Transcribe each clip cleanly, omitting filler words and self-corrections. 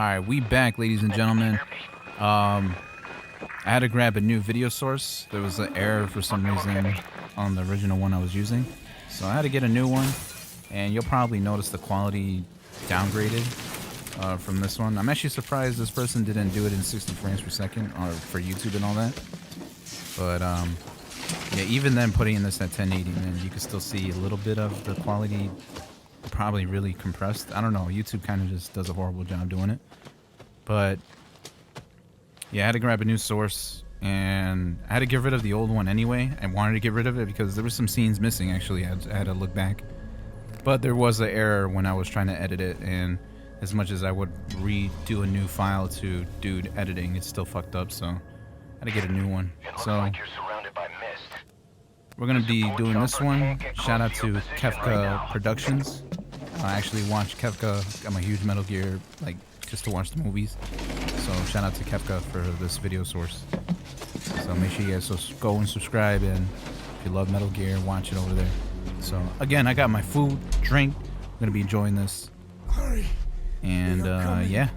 Alright, we back, ladies and gentlemen. I had to grab a new video source. There was an error for some reason on the original one I was using. So I had to get a new one. And you'll probably notice the quality downgraded from this one. I'm actually surprised this person didn't do it in 60 frames per second or for YouTube and all that. But yeah, even then putting in this at 1080, man, you can still see a little bit of the quality probably really compressed. I don't know. YouTube kind of just does a horrible job doing it. But yeah, I had to grab a new source and I had to get rid of the old one anyway. I wanted to get rid of it because there were some scenes missing, actually. I had to look back. But there was an error when I was trying to edit it, and as much as I would redo a new file to do editing, it's still fucked up, so I had to get a new one. So we're gonna be doing this one. Shout out to Kefka Productions. I actually watched Kefka. I'm a huge Metal Gear, like, just to watch the movies. So shout out to Kefka for this video source. So make sure you guys go and subscribe, and if you love Metal Gear, watch it over there. So again, I got my food, drink. I'm gonna be enjoying this. And yeah.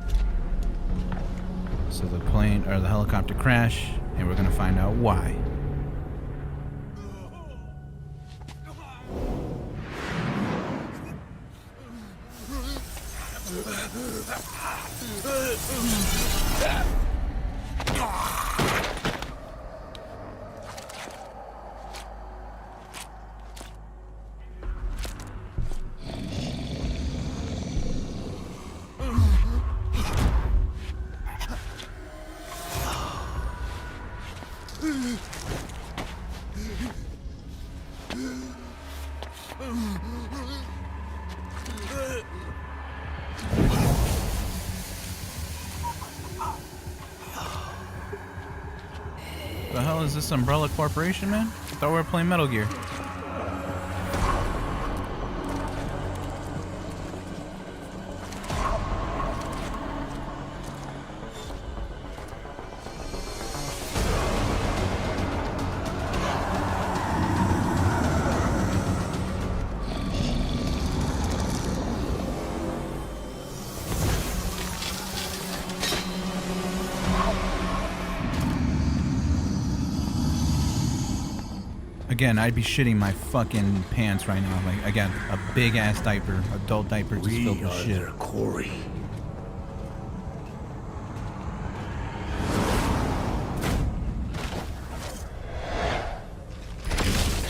So the plane or the helicopter crash, and we're gonna find out why. The hell is this Umbrella Corporation, man? I thought we were playing Metal Gear. Again, I'd be shitting my fucking pants right now. Like, again, a big ass diaper, adult diaper, just filled with shit. Their quarry.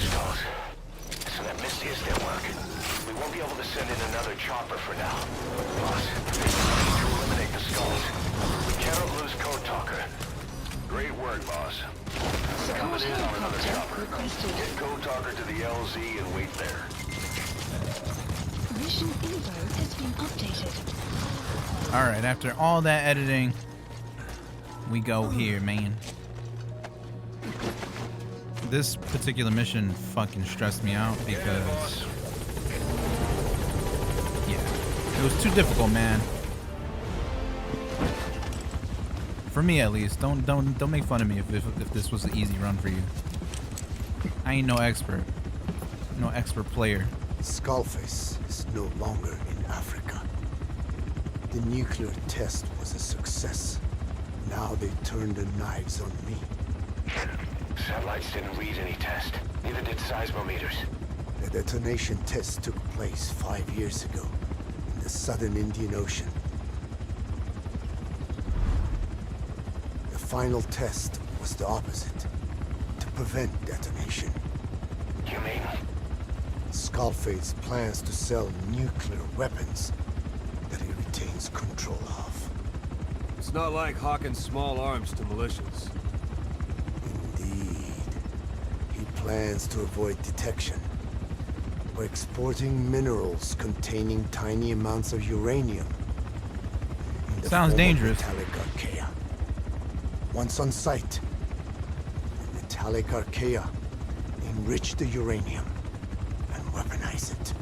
Skulls. So that Misty is still working. We won't be able to send in another chopper for now. Boss, we need to eliminate the skulls. We cannot lose Code Talker. Great work, boss. Coming in on another chopper. Get Code Talker to the LZ and wait there. Mission info has been updated. Alright, after all that editing, we go here, man. This particular mission fucking stressed me out because, yeah, it was too difficult, man. For me, at least. Don't make fun of me if this was an easy run for you. I ain't no expert. No expert player. Skullface is no longer in Africa. The nuclear test was a success. Now they turned their knives on me. Satellites didn't read any test. Neither did seismometers. The detonation test took place 5 years ago in the southern Indian Ocean. The final test was the opposite, to prevent detonation. You mean? Skullface plans to sell nuclear weapons that he retains control of. It's not like hawking small arms to militias. Indeed. He plans to avoid detection by exporting minerals containing tiny amounts of uranium. in the Sounds form of dangerous. Metallic archaea. Once on site, the metallic archaea enrich the uranium and weaponize it.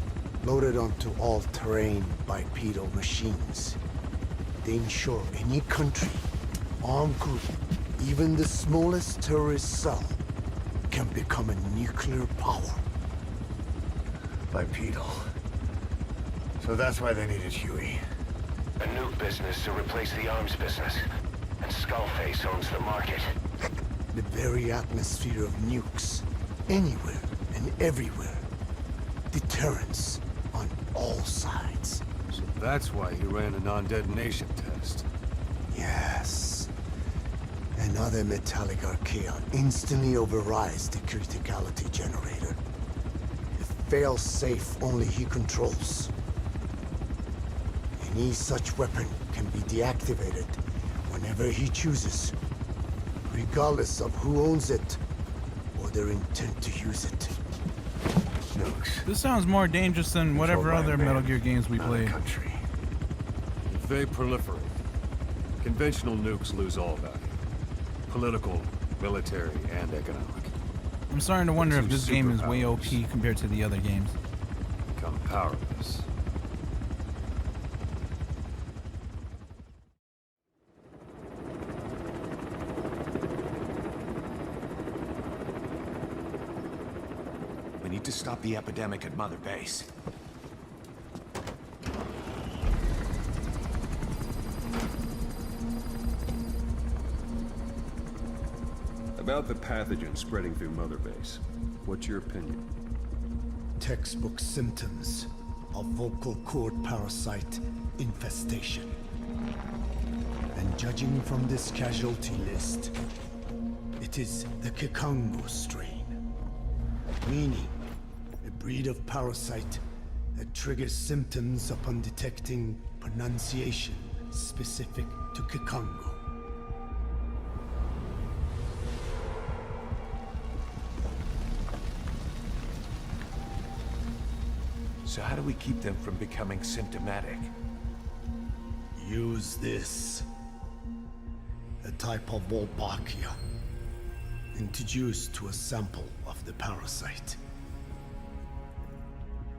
Loaded onto all-terrain bipedal machines. They ensure any country, armed group, even the smallest terrorist cell, can become a nuclear power. Bipedal. So that's why they needed Huey. A nuke business to replace the arms business. And Skullface owns the market. The very atmosphere of nukes, anywhere and everywhere. Deterrence on all sides. So that's why he ran a non-detonation test. Yes. Another metallic archaea instantly overrides the criticality generator. It fails safe only he controls. Any such weapon can be deactivated whenever he chooses, regardless of who owns it or their intent to use it. Nukes. This sounds more dangerous than whatever Controlled by other a Metal man, Gear games we not a played. country. If they proliferate, conventional nukes lose all value. Political, military, and economic. I'm starting to wonder if Two this game is way superpowers. OP compared to the other games. Become powerless. We need to stop the epidemic at Mother Base. About the pathogen spreading through Mother Base, what's your opinion? Textbook symptoms of vocal cord parasite infestation. And judging from this casualty list, it is the Kikongo strain. Meaning, a breed of parasite that triggers symptoms upon detecting pronunciation specific to Kikongo. So how do we keep them from becoming symptomatic? Use this. A type of Wolbachia. Introduced to a sample of the parasite.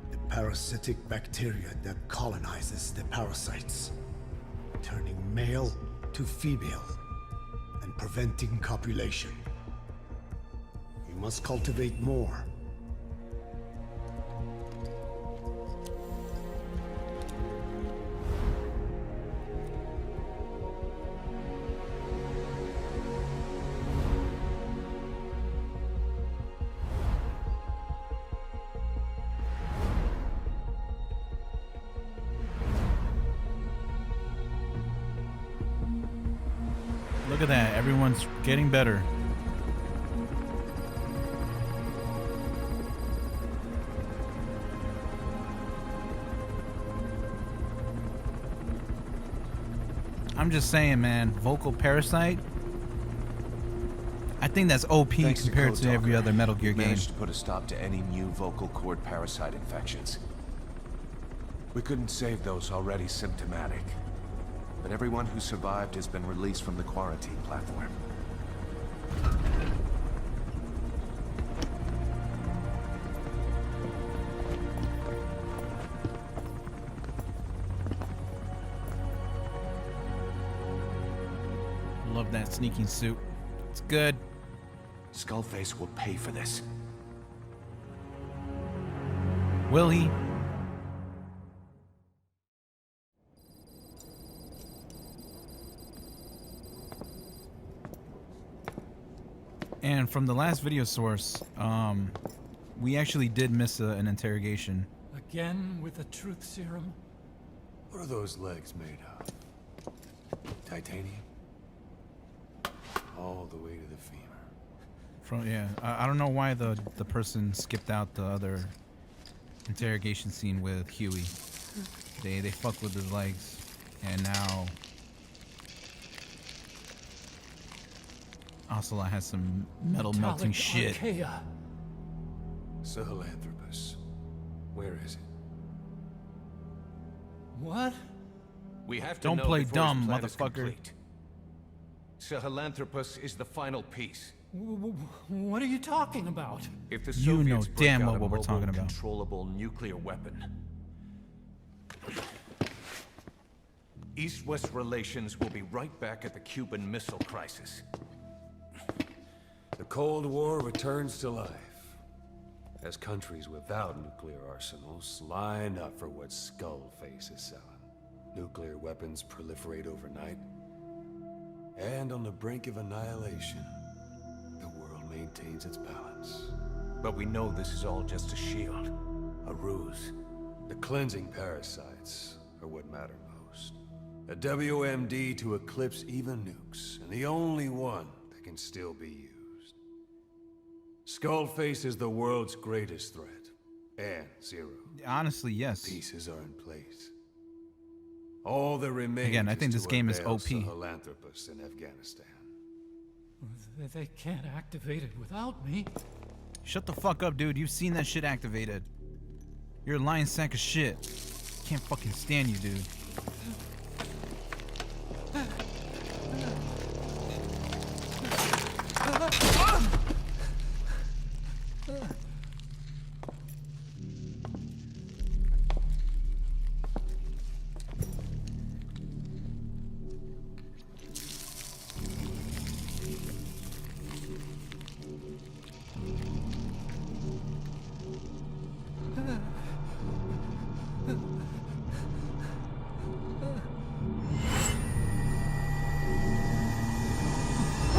The parasitic bacteria that colonizes the parasites, turning male to female and preventing copulation. We must cultivate more. Look at that. Everyone's getting better. I'm just saying, man. Vocal Parasite. I think that's OP Thanks compared to Code every Talker, other Metal Gear we've game. managed to put a stop to any new vocal cord parasite infections. We couldn't save those already symptomatic. But everyone who survived has been released from the quarantine platform. Love that sneaking suit. It's good. Skullface will pay for this. Will he? And from the last video source, we actually did miss an interrogation. Again with the truth serum? What are those legs made of? Titanium? All the way to the femur. I don't know why the person skipped out the other interrogation scene with Huey. They fucked with his legs, and now Ocelot has some metal melting Metallic shit. Archaea. Sahelanthropus. Where is it? What? We have to Don't know play before dumb, his plan is motherfucker. complete. Sahelanthropus is the final piece. What are you talking about? If the You know Soviets break damn out well a what we're mobile, talking about. controllable nuclear weapon, East-West relations will be right back at the Cuban Missile Crisis. The Cold War returns to life. As countries without nuclear arsenals line up for what Skullface is selling. Nuclear weapons proliferate overnight. And on the brink of annihilation, the world maintains its balance. But we know this is all just a shield. A ruse. The cleansing parasites are what matter most. A WMD to eclipse even nukes, and the only one that can still be used. Skullface is the world's greatest threat. And Zero. Honestly, yes. Pieces are in place. All that remains. Again, I think this game is OP. Sahelanthropus in Afghanistan. They can't activate it without me. Shut the fuck up, dude. You've seen that shit activated. You're a lying sack of shit. Can't fucking stand you, dude.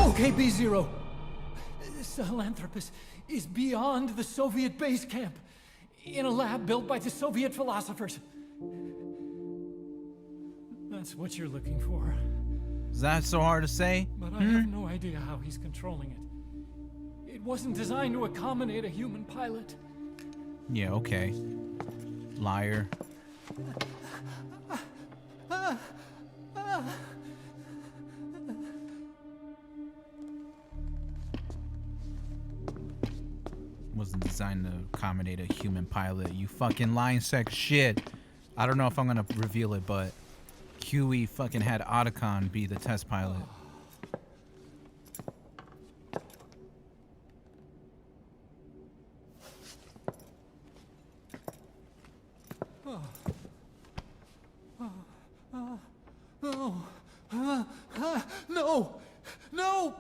Okay, B-Zero. Sahelanthropus is beyond the Soviet base camp, in a lab built by the Soviet philosophers. That's what you're looking for. Is that so hard to say? But I have no idea how he's controlling it. It wasn't designed to accommodate a human pilot. Yeah, okay. Liar. Wasn't designed to accommodate a human pilot. You fucking lying sack of shit. I don't know if I'm gonna reveal it, but QE fucking had Otacon be the test pilot. No! No!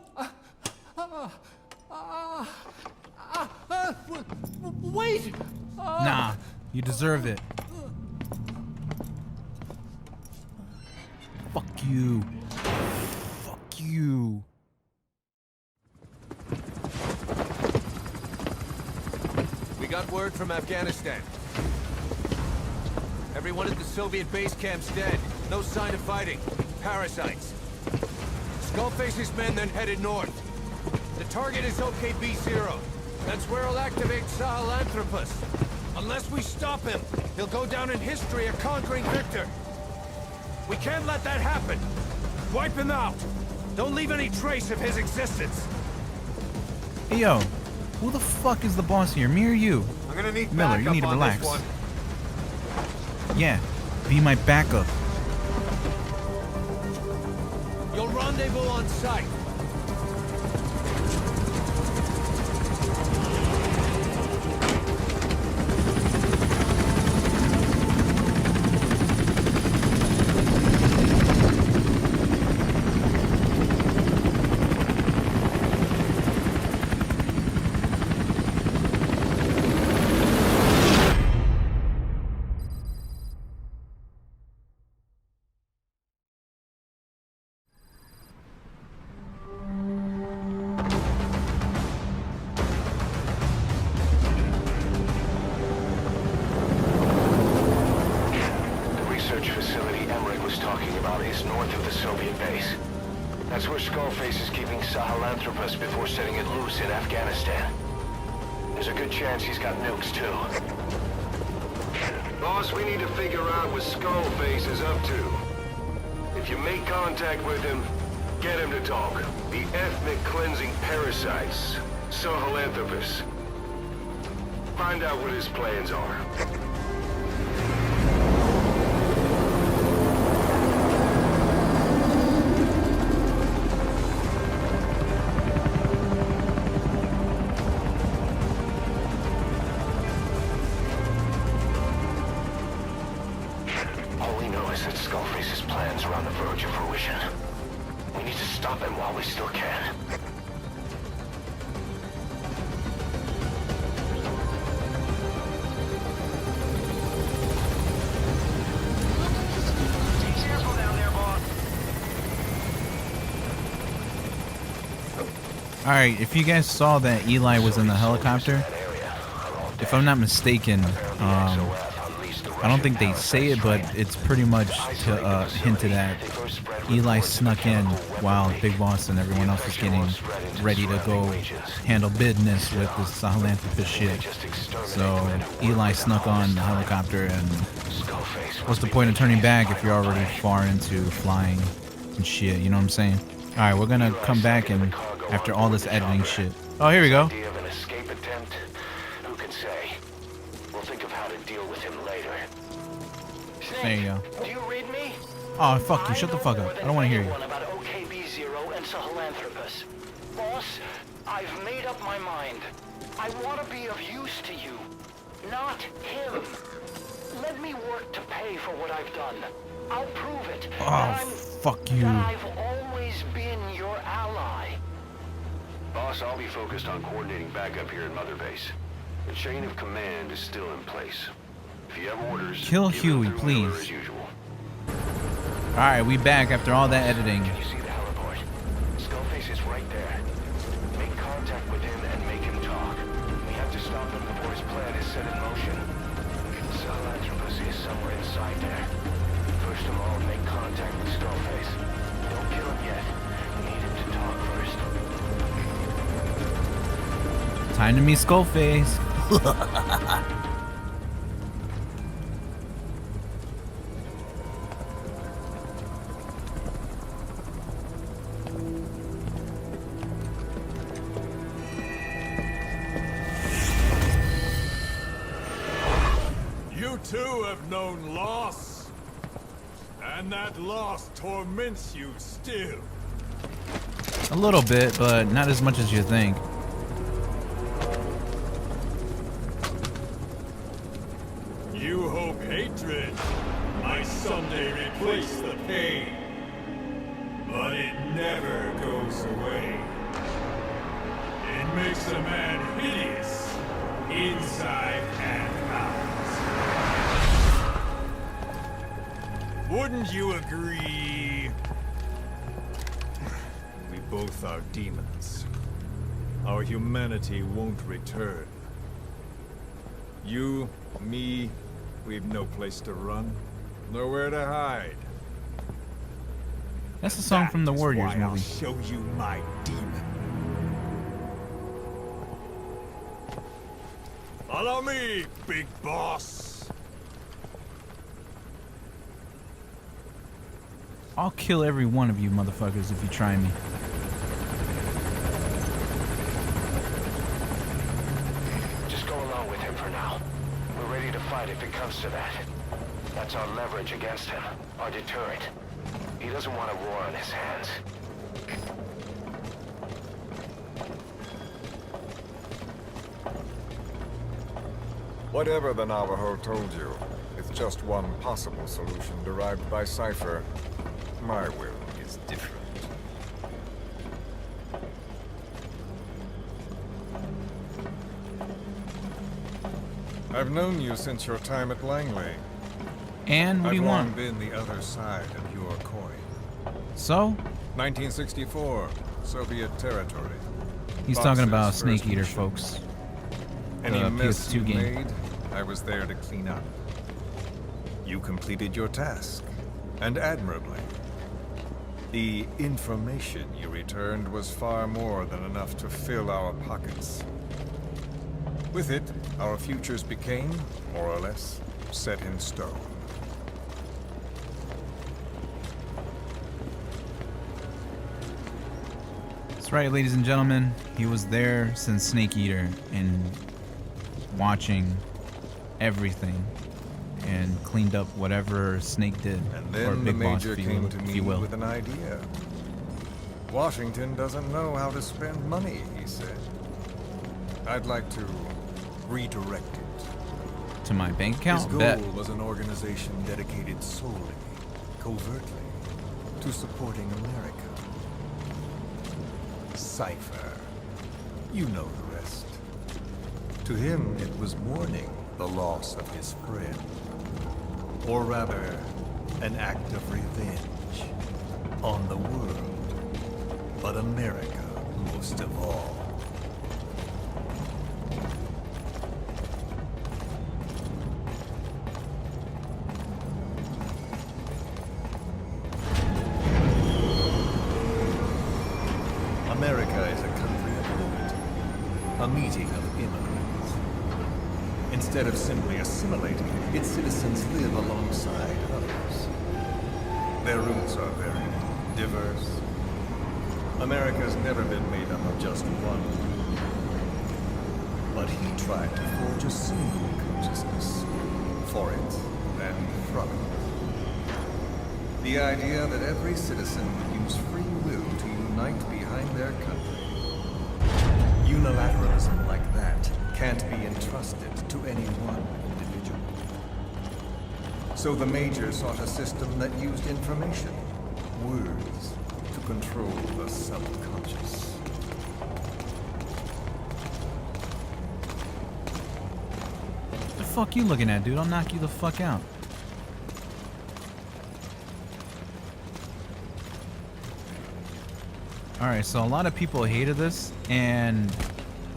Wait! Nah, you deserve it. Fuck you. Fuck you. We got word from Afghanistan. Everyone at the Soviet base camp's dead. No sign of fighting. Parasites. Skullface's men then headed north. The target is OKB-0. That's where he'll activate Sahelanthropus. Unless we stop him, he'll go down in history a conquering victor. We can't let that happen. Wipe him out. Don't leave any trace of his existence. Hey, yo, who the fuck is the boss here? Me or you? I'm gonna need Miller, you backup need to on this relax. one. Yeah, be my backup. You'll rendezvous on site. That's where Skullface is keeping Sahelanthropus before setting it loose in Afghanistan. There's a good chance he's got nukes, too. Boss, we need to figure out what Skullface is up to. If you make contact with him, get him to talk. The ethnic cleansing parasites, Sahelanthropus. Find out what his plans are. All we know is that Skullface's plans are on the verge of fruition. We need to stop him while we still can. All right, if you guys saw that Eli was in the helicopter, if I'm not mistaken, I don't think they say it, but it's pretty much to hinted at. Eli snuck in while Big Boss and everyone else was getting ready to go handle business with this Sahelanthropus shit. So Eli snuck on the helicopter, and what's the point of turning back if you're already far into flying and shit, you know what I'm saying? Alright, we're gonna come back and after all this editing shit. Oh, here we go. Idea of an escape attempt? Who can say? We'll think of how to deal with him later. There you go. Do you read me? Oh, fuck you. Shut the fuck up. I don't want to hear you. About OKB-0 and Sahelanthropus. Boss, I've made up my mind. I want to be of use to you, not him. Let me work to pay for what I've done. I'll prove it. Oh, fuck you. That I've always been your ally. Boss, I'll be focused on coordinating backup here at Mother Base. The chain of command is still in place. If you have orders, Kill give them Huey, through please. Miller as usual. Alright, we back after all that editing. You see the heliport? Skullface is right there. Make contact with him and make him talk. We have to stop him before his plan is set in motion. Sahelanthropus is somewhere inside there. First of all, make contact with Skullface. Don't kill him yet. We need him to talk first. Time to meet Skullface. You too have known loss, and that loss torments you still. A little bit, but not as much as you think. You hope hatred might someday replace the pain, but it never goes away. It makes a man hideous, inside and out. Wouldn't you agree? We both are demons. Our humanity won't return. You, me, we've no place to run, nowhere to hide. That's a song from the That is Warriors why I'll movie. show you my demon. Follow me, big boss. I'll kill every one of you motherfuckers if you try me. Just go along with him for now. We're ready to fight if it comes to that. That's our leverage against him, our deterrent. He doesn't want a war on his hands. Whatever the Navajo told you, it's just one possible solution derived by Cypher. My will is different. I've known you since your time at Langley. And what do you I've long want? been the other side of your coin. So? 1964, Soviet territory. He's Boxer's talking about first Snake Eater, mission. folks. Any The mess PS2 you game. made, I was there to clean up. You completed your task, and admirably. The information you returned was far more than enough to fill our pockets. With it, our futures became, more or less, set in stone. That's right, ladies and gentlemen. He was there since Snake Eater and watching everything and cleaned up whatever Snake did. And or then the Big Boss, Major if you came will- to if me you will. with an idea. Washington doesn't know how to spend money, he said. I'd like to redirect it. To my bank His account? goal Bet. was an organization dedicated solely, covertly, to supporting America. Cypher. You know the rest. To him, it was mourning the loss of his friend. Or rather, an act of revenge on the world. But America most of all. America is a country of liberty, a meeting of immigrants. Instead of simply assimilating, its citizens live alongside others. Their roots are very diverse. America's never been made up of just one group. But he tried to forge a single consciousness for it and from it. The idea that every citizen would use free will to unite behind their country. Unilateralism like that can't be entrusted to any one individual. So the Major sought a system that used information, words, to control the subconscious. The fuck you looking at, dude? I'll knock you the fuck out. Alright, so a lot of people hated this, and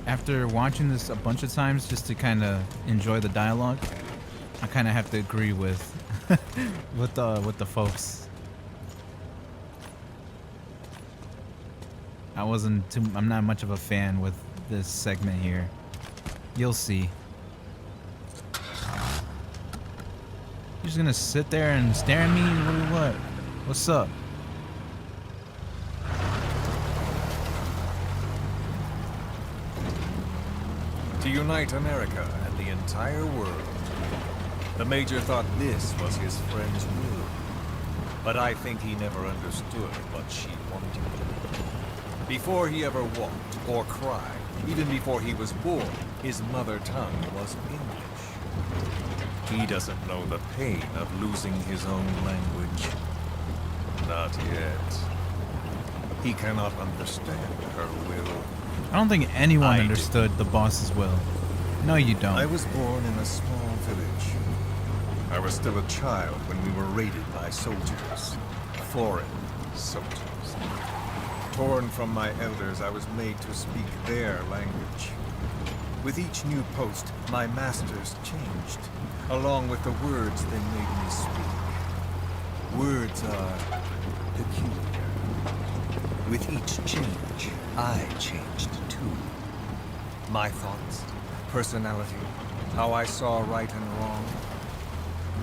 after watching this a bunch of times just to kind of enjoy the dialogue, I kind of have to agree with with the folks. I'm not much of a fan with this segment here. You'll see. You're just gonna sit there and stare at me? What? What's up? To unite America and the entire world. The Major thought this was his friend's will. But I think he never understood what she wanted. Before he ever walked or cried, even before he was born, his mother tongue was English. He doesn't know the pain of losing his own language. Not yet. He cannot understand her will. I don't think anyone understood the boss's will. No, you don't. I was born in a small village. I was still a child when we were raided by soldiers. Foreign soldiers. Torn from my elders, I was made to speak their language. With each new post, my masters changed, along with the words they made me speak. Words are peculiar. With each change, I changed too. My thoughts, personality, how I saw right and wrong.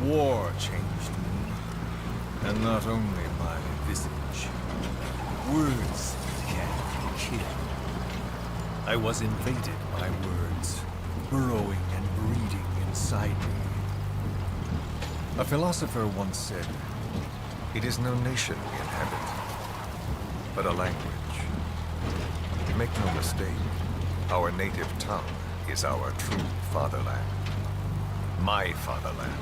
War changed me. And not only my visage. Words can kill. I was invaded by words, burrowing and breeding inside me. A philosopher once said, "It is no nation we inhabit, but a language." Make no mistake, our native tongue is our true fatherland. My fatherland,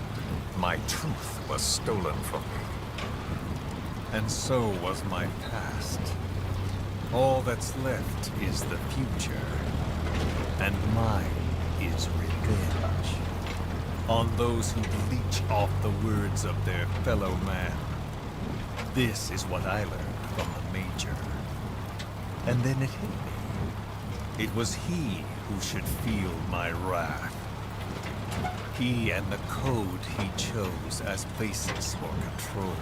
my truth was stolen from me. And so was my past. All that's left is the future. And mine is revenge. On those who leech off the words of their fellow man. This is what I learned from the Major. And then it hit me. It was he who should feel my wrath. He and the code he chose as basis for control.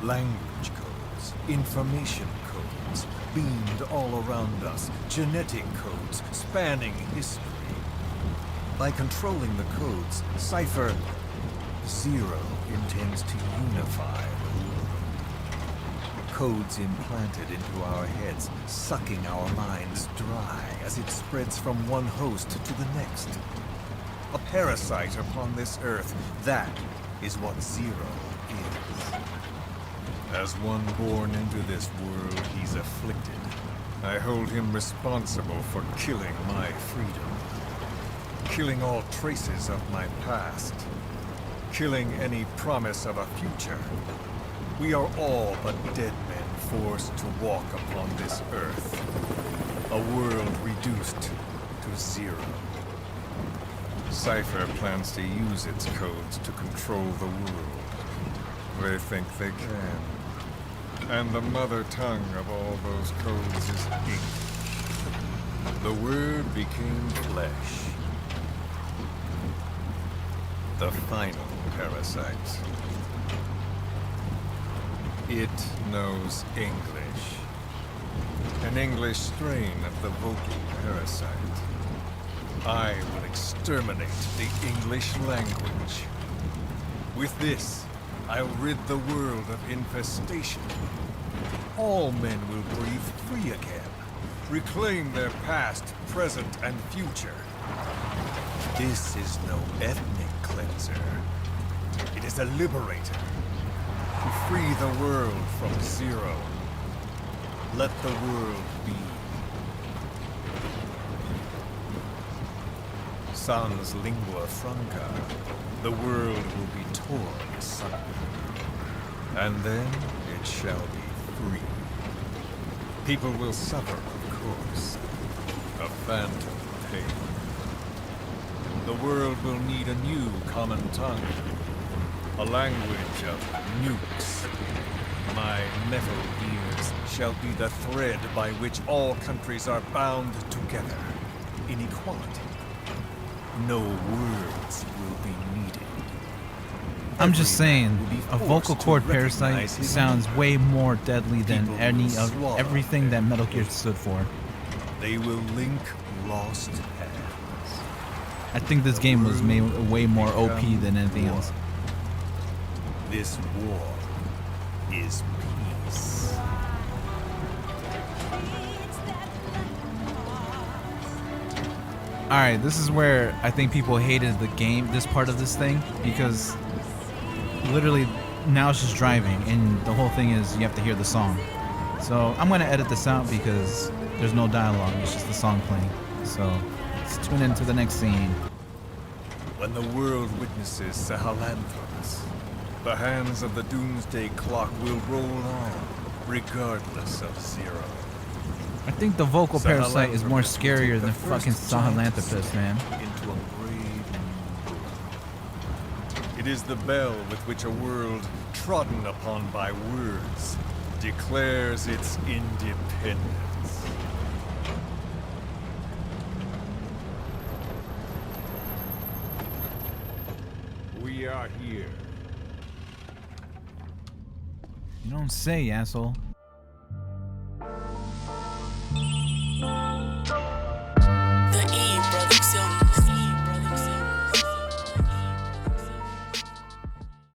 Language codes, information codes, beamed all around us, genetic codes spanning history. By controlling the codes, Cypher Zero intends to unify the world. Codes implanted into our heads, sucking our minds dry as it spreads from one host to the next. A parasite upon this earth, that is what Zero is. As one born into this world, he's afflicted. I hold him responsible for killing my freedom. Killing all traces of my past. Killing any promise of a future. We are all but dead men forced to walk upon this earth. A world reduced to zero. Cypher plans to use its codes to control the world. They think they can. And the mother tongue of all those codes is English. The Word became flesh. The final parasite. It knows English. An English strain of the vocal parasite. I will exterminate the English language. With this, I'll rid the world of infestation. All men will breathe free again, reclaim their past, present, and future. This is no ethnic cleanser. It is a liberator. To free the world from zero. Let the world be. Sans lingua franca, the world will be torn asunder. And then it shall be free. People will suffer, of course. A phantom pain. The world will need a new common tongue. A language of nukes. My metal ears shall be the thread by which all countries are bound together. In equality. No words will be needed. I'm just saying, a vocal cord parasite sounds way more deadly than everything that Metal Gear stood for. They will link lost hands. I think this game was made way more OP than anything else. This war is peace. Alright, this is where I think people hated the game, this part of this thing, because literally now it's just driving and the whole thing is you have to hear the song. So I'm going to edit this out because there's no dialogue, it's just the song playing. So let's tune into the next scene. When the world witnesses Sahelanthropus, the hands of the doomsday clock will roll on, regardless of zero. I think the vocal parasite is more scarier than fucking Sahelanthropus, man. Into a brave new world. It is the bell with which a world trodden upon by words declares its independence. We are here. You don't say, asshole.